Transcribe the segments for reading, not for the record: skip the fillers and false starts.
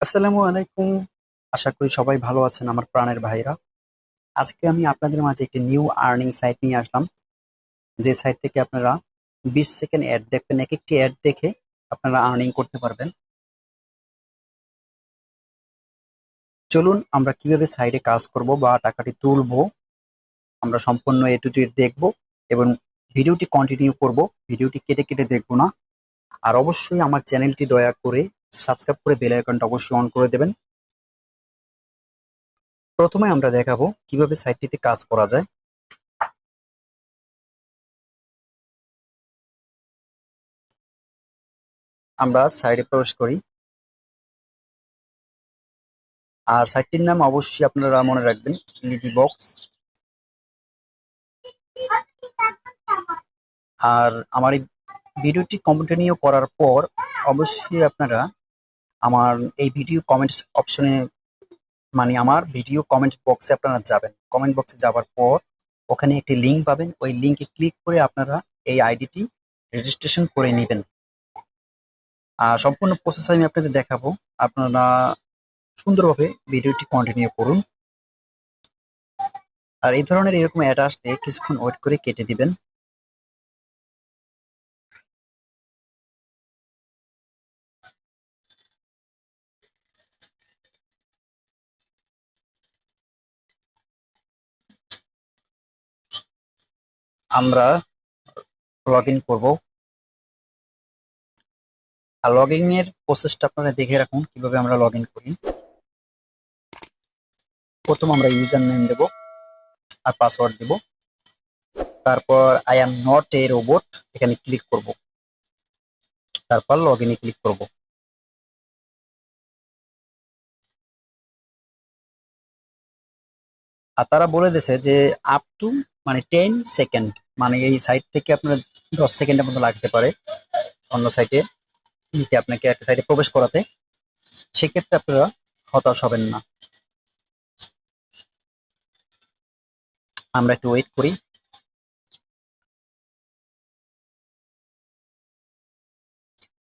আসসালামু আলাইকুম। আশা করি সবাই ভালো আছেন আমার প্রাণের ভাইরা। আজকে আমি আপনাদের মাঝে একটি নিউ আর্নিং সাইট নিয়ে আসলাম। যে সাইট থেকে আপনারা 20 সেকেন্ড অ্যাড দেখবেন। এক একটি অ্যাড দেখে আপনারা আর্নিং করতে পারবেন। চলুন আমরা কিভাবে সাইটে কাজ করব বা টাকাটি তুলবো আমরা সম্পূর্ণ এ টু জেড দেখব এবং ভিডিওটি কন্টিনিউ করব। ভিডিওটি কেটে কেটে দেখবো না। আর অবশ্যই আমার চ্যানেলটি দয়া করে সাবস্ক্রাইব করে বেল আইকনটা অবশ্যই অন করে দেবেন। প্রথমে আমরা দেখাবো কিভাবে সাইটটিতে কাজ করা যায়। আমরা সাইটে প্রবেশ করি। আর সাইটটির নাম অবশ্যই আপনারা মনে রাখবেন, এলইডি বক্স। আর আমার এই ভিডিওটি কন্টিনিউ করার পর অবশ্যই আপনারা আমার এই ভিডিও কমেন্টস অপশনে মানে আমার ভিডিও কমেন্ট বক্সে আপনারা যাবেন। কমেন্ট বক্সে যাওয়ার পর ওখানে একটি লিঙ্ক পাবেন। ওই লিঙ্কে ক্লিক করে আপনারা এই আইডিটি রেজিস্ট্রেশন করে নেবেন। আর সম্পূর্ণ প্রসেস আমি আপনাদের দেখাবো। আপনারা সুন্দরভাবে ভিডিওটি কন্টিনিউ করুন। আর এই ধরনের এরকম অ্যাড আসলে কিছুক্ষণ ওয়েট করে কেটে দিবেন। আমরা লগ ইন করবো। আর লগইন এর প্রসেসটা আপনারা দেখে রাখুন কিভাবে আমরা লগ ইন করি। প্রথম আমরা ইউজার নেম দেব আর পাসওয়ার্ড দেব। তারপর I am not a robot এখানে ক্লিক করব। তারপর লগ ইনে ক্লিক করব। আর তারা বলে দিয়েছে যে আপ টু মানে 10 সেকেন্ড, মানে এই সাইট থেকে আপনার 10 সেকেন্ডের মতো লাগতে পারে অন্য সাইটে নিতে, আপনাকে একটা সাইটে প্রবেশ করাতে। সেক্ষেত্রে আপনারা হতাশ হবেন না। আমরা একটু ওয়েট করি।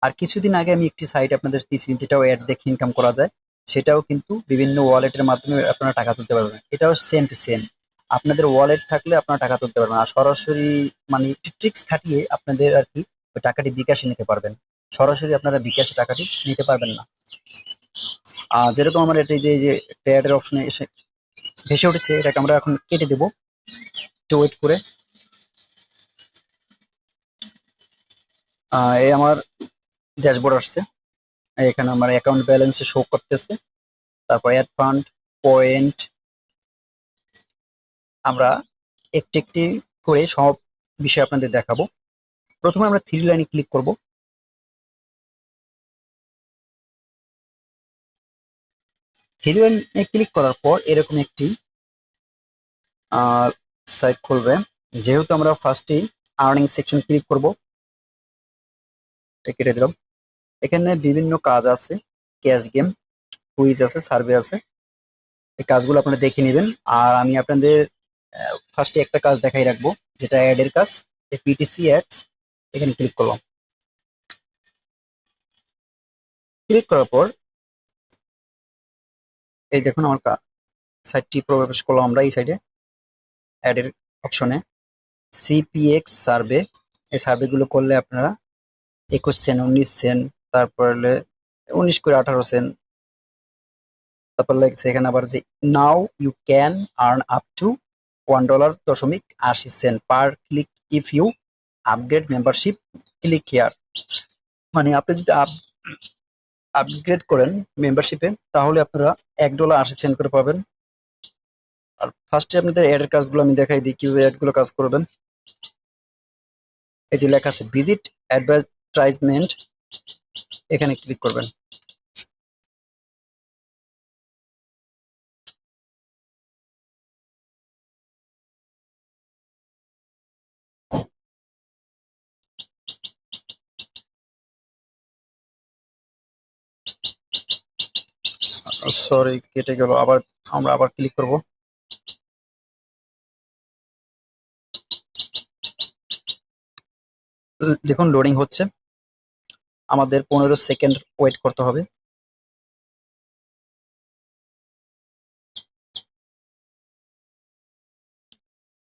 আর কিছুদিন আগে আমি একটি সাইট আপনাদের দিয়েছি যেটাও অ্যাড দেখে ইনকাম করা যায়। সেটাও কিন্তু বিভিন্ন ওয়ালেটের মাধ্যমে আপনারা টাকা তুলতে পারবেন। এটাও সেম টু সেম। আপনাদের ওয়ালেট থাকলে আপনারা টাকা তুলতে পারবেন। আর সরাসরি মানে একটু ট্রিক্স খাটিয়ে আপনাদের আর কি ওই টাকাটি বিকাশে নিতে পারবেন। সরাসরি আপনারা বিকাশে টাকাটি নিতে পারবেন না। যেরকম আমার এটা যে অ্যাডের অপশনে এসে ভেসে উঠেছে, এটাকে আমরা এখন কেটে দেবো একটু ওয়েট করে। এই আমার ড্যাশবোর্ড আসছে। এখানে আমার অ্যাকাউন্ট ব্যালেন্স শো করতেছে। তারপর অ্যাড ফান্ড, পয়েন্ট। আমরা একটি একটি করে সব বিষয় আপনাদের দেখাবো। প্রথমে আমরা থ্রি লাইনে ক্লিক করব। থ্রি লাইনে ক্লিক করার পর এরকম একটি সাইট খুলবে। যেহেতু আমরা ফার্স্টেই আর্নিং সেকশন ক্লিক করব, এটা কেটে দিলাম। এখানে বিভিন্ন কাজ আছে, ক্যাশ গেম, কুইজ আছে, সার্ভে আছে। এই কাজগুলো আপনারা দেখে নেবেন। আর আমি আপনাদের ফার্স্টে একটা কাজ দেখাই রাখবো, যেটা অ্যাডের কাজ। পিটিসি অ্যাডস, এখানে ক্লিক করলাম। ক্লিক করার পর এই দেখুন আমার সাইটটি প্রবেশ করলাম আমরা এই সাইডে অ্যাডের অপশনে। সিপিএক্স সার্ভে, এই সার্ভেগুলো করলে আপনারা 21 সেন্ট, 19 সেন্ট, তারপর হলে 19 করে 18 সেন্ট। তারপর লাগছে এখানে আবার যে now you can earn up to $1.80 per click if you upgrade membership, click here. মানে আপনি যদি আপগ্রেড করেন মেম্বারশিপে, তাহলে আপনারা $1.80 করে পাবেন। আর ফার্স্টে আপনাদের অ্যাডের কাজগুলো আমি দেখাই দিই কিভাবে অ্যাডগুলো কাজ করবেন। এই যে লেখা আছে ভিজিট অ্যাডভার্টাইজমেন্ট, এখানে ক্লিক করবেন। সরি কেটে গেল, আবার আমরা আবার ক্লিক করব। দেখুন লোডিং হচ্ছে, আমাদের 15 সেকেন্ড ওয়েট করতে হবে।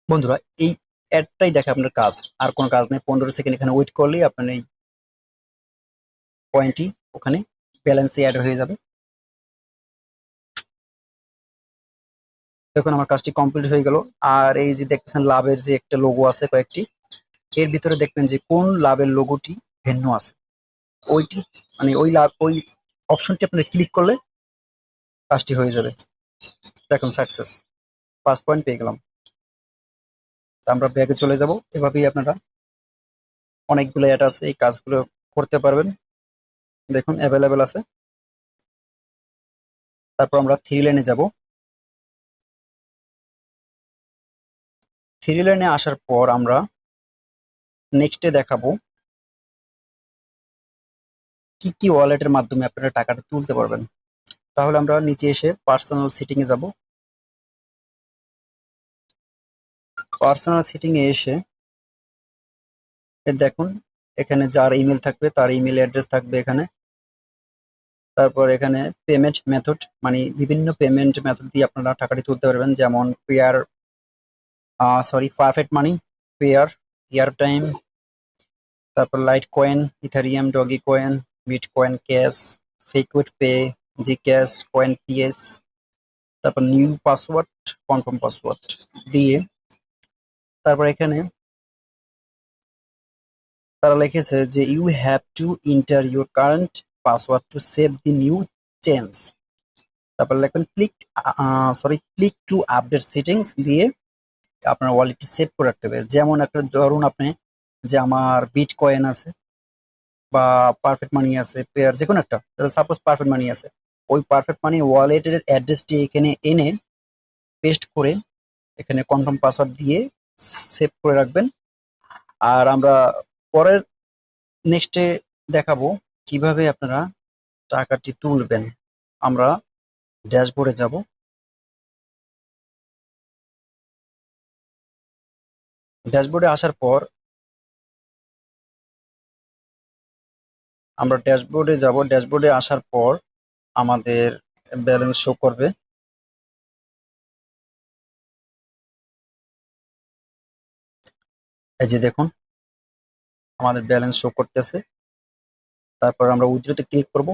বন্ধুরা এই অ্যাডটাই দেখে আপনার কাজ, আর কোনো কাজ নেই। 15 সেকেন্ড এখানে ওয়েট করলেই আপনার এই পয়েন্টটি ওখানে ব্যালেন্সে অ্যাড হয়ে যাবে। দেখুন আমার কাজটি কমপ্লিট হয়ে গেল। আর এই যে দেখতেছেন লাভের যে একটা লোগো আছে কয়েকটি, এর ভিতরে দেখবেন যে কোন লাভের লোগোটি ভিন্ন আছে, ওইটি মানে ওই লাভ ওই অপশনটি আপনারা ক্লিক করলে কাজটি হয়ে যাবে। দেখুন সাকসেস, 5 পয়েন্ট পেয়ে গেলাম। তা আমরা ব্যাগে চলে যাব। এভাবেই আপনারা অনেকগুলো অ্যাড আছে, এই কাজগুলো করতে পারবেন। দেখুন অ্যাভেলেবেল আছে। তারপর আমরা থ্রি লাইনে যাব। থ্রি লাইনে আসার পর আমরা নেক্সটে দেখাবো কি কি ওয়ালেটের মাধ্যমে আপনারা টাকাটা তুলতে পারবেন। তাহলে আমরা নিচে এসে পার্সোনাল সেটিং এ যাব। পার্সোনাল সেটিং এ এসে দেখুন এখানে যার ইমেল থাকবে তার ইমেল অ্যাড্রেস থাকবে এখানে। তারপর এখানে পেমেন্ট মেথড, মানে বিভিন্ন পেমেন্ট মেথড দিয়ে আপনারা টাকাটি তুলতে পারবেন, যেমন Payeer perfect money, Payeer, air time, তারপর litecoin, ethereum, dogecoin, bitcoin, cash, FaucetPay, G cash, coin PS, তারপর নিউ পাসওয়ার্ড, কনফার্ম পাসওয়ার্ড দিয়ে তারপর এখানে তারা লিখেছে যে you have to enter your current password to save the new change. তারপর লিখবেন ক্লিক টু আপডেট সেটিংস দিয়ে আপনার ওয়ালেটটি সেভ করে রাখতে হবে। যেমন একটা ধরুন আপনি যে আমার বিট কয়েন আছে বা পারফেক্ট মানি আছে, পেয়ার যে কোনো একটা, সাপোজ পারফেক্ট মানি আছে, ওই পারফেক্ট মানি ওয়ালেটের অ্যাড্রেসটি এখানে এনে পেস্ট করে এখানে কনফার্ম পাসওয়ার্ড দিয়ে সেভ করে রাখবেন। আর আমরা পরের নেক্সটে দেখাবো কিভাবে আপনারা টাকাটি তুলবেন। আমরা ড্যাশবোর্ডে যাব। ড্যাশবোর্ডে আসার পর আমরা ড্যাশবোর্ডে যাব। ড্যাশবোর্ডে আসার পর আমাদের ব্যালেন্স শো করবে। এই যে দেখুন আমাদের ব্যালেন্স শো করতেছে। তারপর আমরা উইথড্রোতে ক্লিক করব।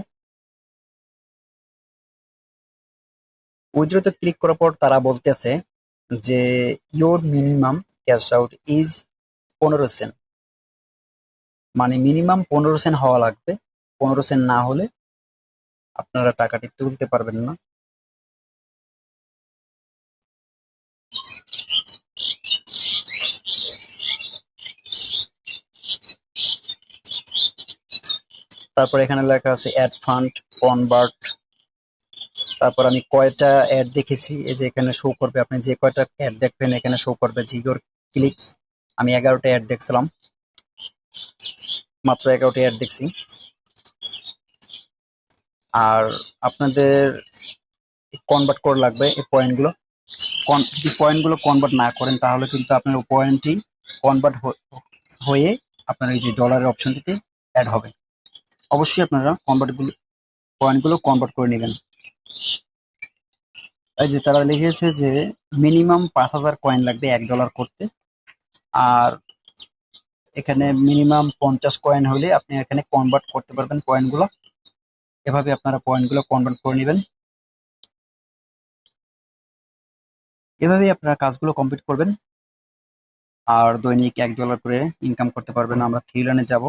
উইথড্রোতে ক্লিক করার পর তারা বলতেছে যে your minimum cash out is 15 cent, মানে মিনিমাম 15 সেন্ট হওয়া লাগবে। 15 সেন্ট না হলে আপনারা টাকাটি তুলতে পারবেন না। তারপর এখানে লেখা আছে অ্যাড ফান্ড, কনভার্ট। তারপর আমি কয়টা অ্যাড দেখেছি এই যে এখানে শো করবে, আপনি যে কয়টা অ্যাড দেখবেন এখানে শো করবে জিওর ক্লিকস। আমি 11টা অ্যাড দেখছিলাম, মাত্র 11টা অ্যাড দেখছি। আর আপনাদের কনভার্ট করে লাগবে এই পয়েন্টগুলো। যদি পয়েন্টগুলো কনভার্ট না করেন তাহলে কিন্তু আপনার পয়েন্টটি কনভার্ট হয়ে আপনার এই যে ডলারের অপশনটিতে অ্যাড হবে। অবশ্যই আপনারা পয়েন্টগুলো কনভার্ট করে নেবেন। এই যে তারা লিখেছে যে মিনিমাম 5,000 কয়েন লাগবে $1 করতে। আর এখানে মিনিমাম 50 কয়েন হলে আপনি এখানে কনভার্ট করতে পারবেন পয়েন্টগুলো। এভাবে আপনারা পয়েন্টগুলো কনভার্ট করে নেবেন। এভাবেই আপনারা কাজগুলো কমপ্লিট করবেন আর দৈনিক $1 করে ইনকাম করতে পারবেন। আমরা থ্রি লাইনে যাব।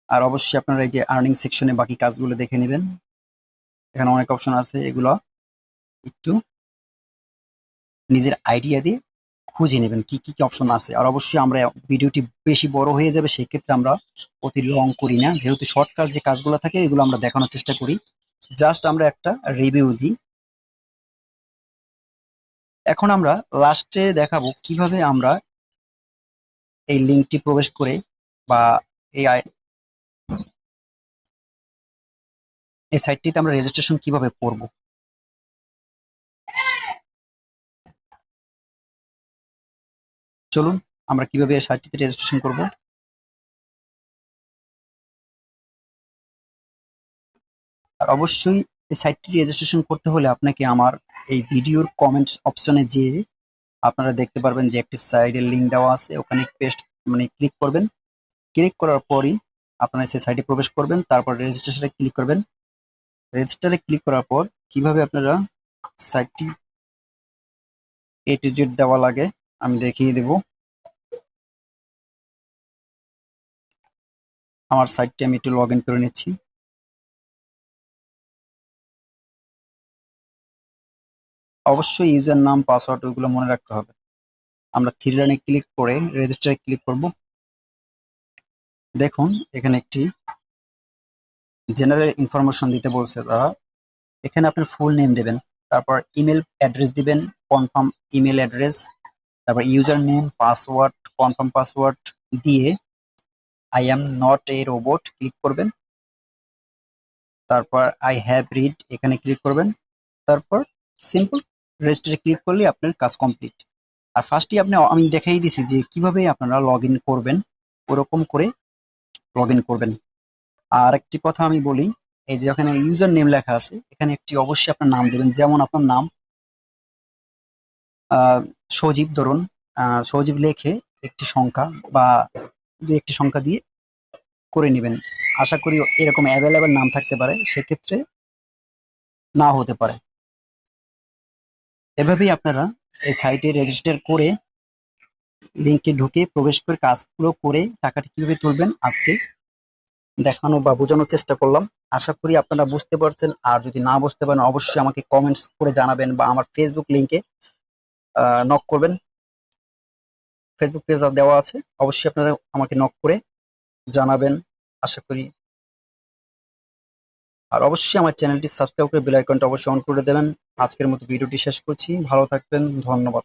আর অবশ্যই আপনারা এই যে আর্নিং সেকশনে বাকি কাজগুলো দেখে নেবেন। এখানে অনেক অপশন আছে, এগুলো একটু নিজের আইডিয়া দিয়ে খুঁজে নেবেন কি কি অপশন আছে। আর অবশ্যই আমরা ভিডিওটি বেশি বড় হয়ে যাবে, সেই ক্ষেত্রে আমরা অতি লং করি না, যেহেতু শর্টকাট যে কাজগুলো থাকে এগুলো আমরা দেখানোর চেষ্টা করি। জাস্ট আমরা একটা রিভিউ দিই। এখন আমরা লাস্টে দেখাবো কিভাবে আমরা এই লিঙ্কটি প্রবেশ করে বা এই এই সাইটটিতে আমরা রেজিস্ট্রেশন কিভাবে করব। চলুন আমরা কিভাবে এই সাইটটিতে রেজিস্ট্রেশন করব। আর অবশ্যই এই সাইটটি রেজিস্ট্রেশন করতে হলে আপনাকে আমার এই ভিডিওর কমেন্টস অপশনে যেয়ে আপনারা দেখতে পারবেন যে একটি সাইডের লিঙ্ক দেওয়া আছে, ওখানে পেস্ট মানে ক্লিক করবেন। ক্লিক করার পরই আপনারা সেই সাইটে প্রবেশ করবেন, তারপর রেজিস্ট্রেশনে ক্লিক করবেন। রেজিস্টারে ক্লিক করার পর কিভাবে আপনারা সাইটটি A to Z দেওয়া লাগে আমি দেখিয়ে দেব। আমার সাইটটি আমি একটু লগ ইন করে নিচ্ছি। অবশ্যই ইউজার নাম পাসওয়ার্ড ওইগুলো মনে রাখতে হবে। আমরা থ্রি লাইনে ক্লিক করে রেজিস্টারে ক্লিক করব। দেখুন এখানে একটি জেনারেল ইনফরমেশন দিতে বলছে তারা। এখানে আপনার ফুল নেম দেবেন, তারপর ইমেল অ্যাড্রেস দিবেন, কনফার্ম ইমেল অ্যাড্রেস, তারপর user name, password, confirm password দিয়ে I am not a robot click করবেন। তারপর আই হ্যাভ রিড এখানে ক্লিক করবেন। তারপর সিম্পল রেজিস্টারে ক্লিক করলে আপনার কাজ কমপ্লিট। আর ফার্স্টে আমি দেখাই দিছি যে কিভাবে আপনারা লগ ইন করবেন, ওরকম করে লগ ইন করবেন। আর একটি কথা আমি বলি, এই যে এখানে ইউজার নেম লেখা আছে, এখানে একটি অবশ্যই আপনার নাম দেবেন। যেমন আপনার নাম সজীব ধরুন, সজীব লেখে একটি সংখ্যা বা দু একটি সংখ্যা দিয়ে করে নেবেন। আশা করি এরকম অ্যাভেলেবেল নাম থাকতে পারে, সেক্ষেত্রে না হতে পারে। এভাবেই আপনারা এই সাইটে রেজিস্টার করে লিঙ্কে ঢুকে প্রবেশ করে কাজগুলো করে টাকাটা কিভাবে তুলবেন আজকে দেখানো বা বোঝানোর চেষ্টা করলাম। আশা করি আপনারা বুঝতে পারছেন। আর যদি না বুঝতে পারেন অবশ্যই আমাকে কমেন্টস করে জানাবেন বা আমার ফেসবুক লিঙ্কে নক করবেন। ফেসবুক পেজ দেওয়া আছে, অবশ্যই আপনারা আমাকে নক করে জানাবেন আশা করি। আর অবশ্যই আমার চ্যানেলটি সাবস্ক্রাইব করে বেল আইকনটা অবশ্যই অন করে দেবেন। আজকের মতো ভিডিওটি শেষ করছি, ভালো থাকবেন, ধন্যবাদ।